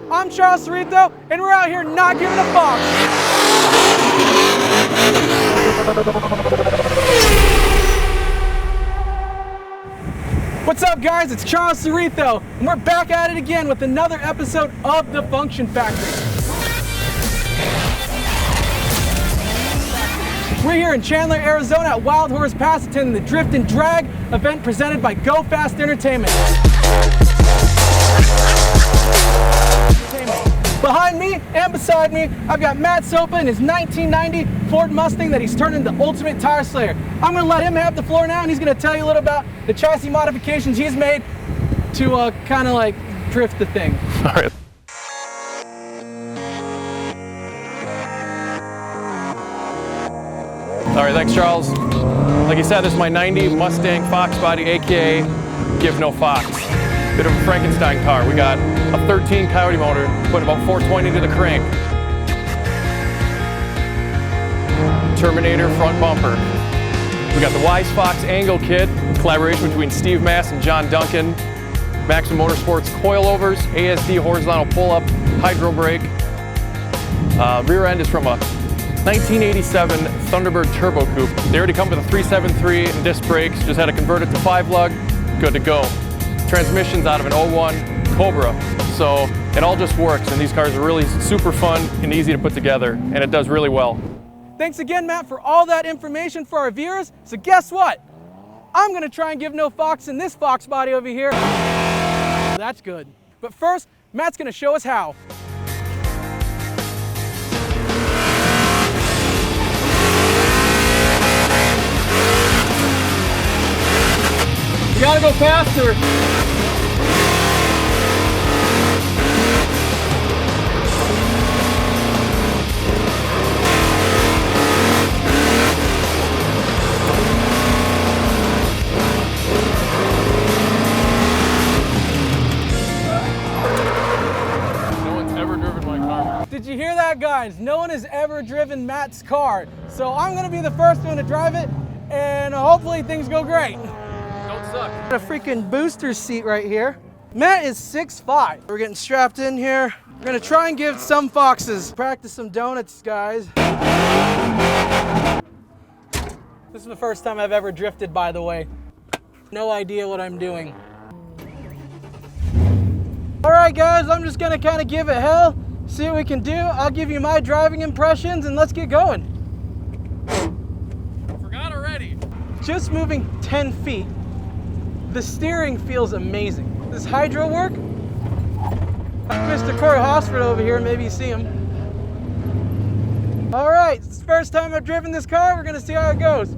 I'm Charles Cerrito, and we're out here not giving a fuck. What's up, guys? It's Charles Cerrito, and we're back at it again with another episode of The Function Factory. We're here in Chandler, Arizona at Wild Horse Pass attending the Drift and Drag event presented by Go Fast Entertainment. Behind me and beside me, I've got Matt Soppa in his 1990 Ford Mustang that he's turned into ultimate tire slayer. I'm gonna let him have the floor now, and he's gonna tell you a little about the chassis modifications he's made to kind of like drift the thing. All right. All right, thanks, Charles. Like you said, this is my 90 Mustang Fox body, AKA Give No Fox. Bit of a Frankenstein car. We got a 13 Coyote motor, put about 420 to the crank. Terminator front bumper. We got the Wise Fox angle kit, collaboration between Steve Mass and John Duncan. Maximum Motorsports coilovers, ASD horizontal pull-up, hydro brake. Rear end is from a 1987 Thunderbird Turbo Coupe. They already come with a 373 and disc brakes, just had to convert it to 5-lug, good to go. Transmission's out of an 01 Cobra, so it all just works, and these cars are really super fun and easy to put together, and it does really well. Thanks again, Matt, for all that information for our viewers. So guess what? I'm gonna try and give no fox in this Fox body over here. That's good. But first, Matt's gonna show us how. You gotta go faster. No one's ever driven my car. Did you hear that, guys? No one has ever driven Matt's car. So I'm gonna be the first one to drive it, and hopefully things go great. Don't suck. Got a freaking booster seat right here. Matt is 6'5". We're getting strapped in here. We're gonna try and give some foxes. Practice some donuts, guys. This is the first time I've ever drifted, by the way. No idea what I'm doing. All right, guys, I'm just gonna kind of give it hell, see what we can do. I'll give you my driving impressions, and let's get going. Forgot already. Just moving 10 feet. The steering feels amazing. Does hydro work? Mr. Corey Hosford over here, maybe you see him. All right, it's the first time I've driven this car. We're gonna see how it goes.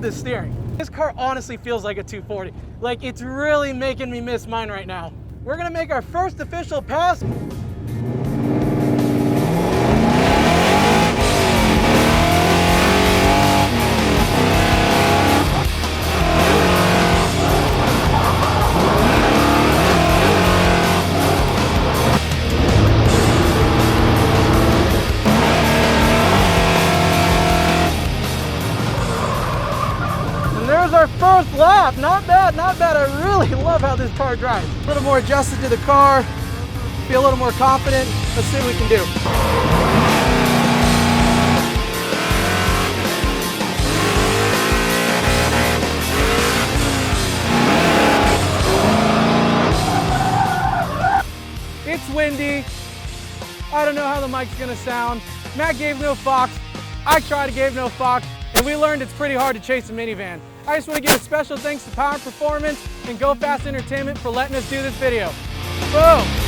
This steering. This car honestly feels like a 240. Like, it's really making me miss mine right now. We're gonna make our first official pass. Our first lap. Not bad, not bad. I really love how this car drives. A little more adjusted to the car, feel a little more confident. Let's see what we can do. It's windy. I don't know how the mic's gonna sound. Matt gave no fox. I tried to give no fox, and we learned it's pretty hard to chase a minivan. I just want to give a special thanks to Power Performance and Go Fast Entertainment for letting us do this video. Boom!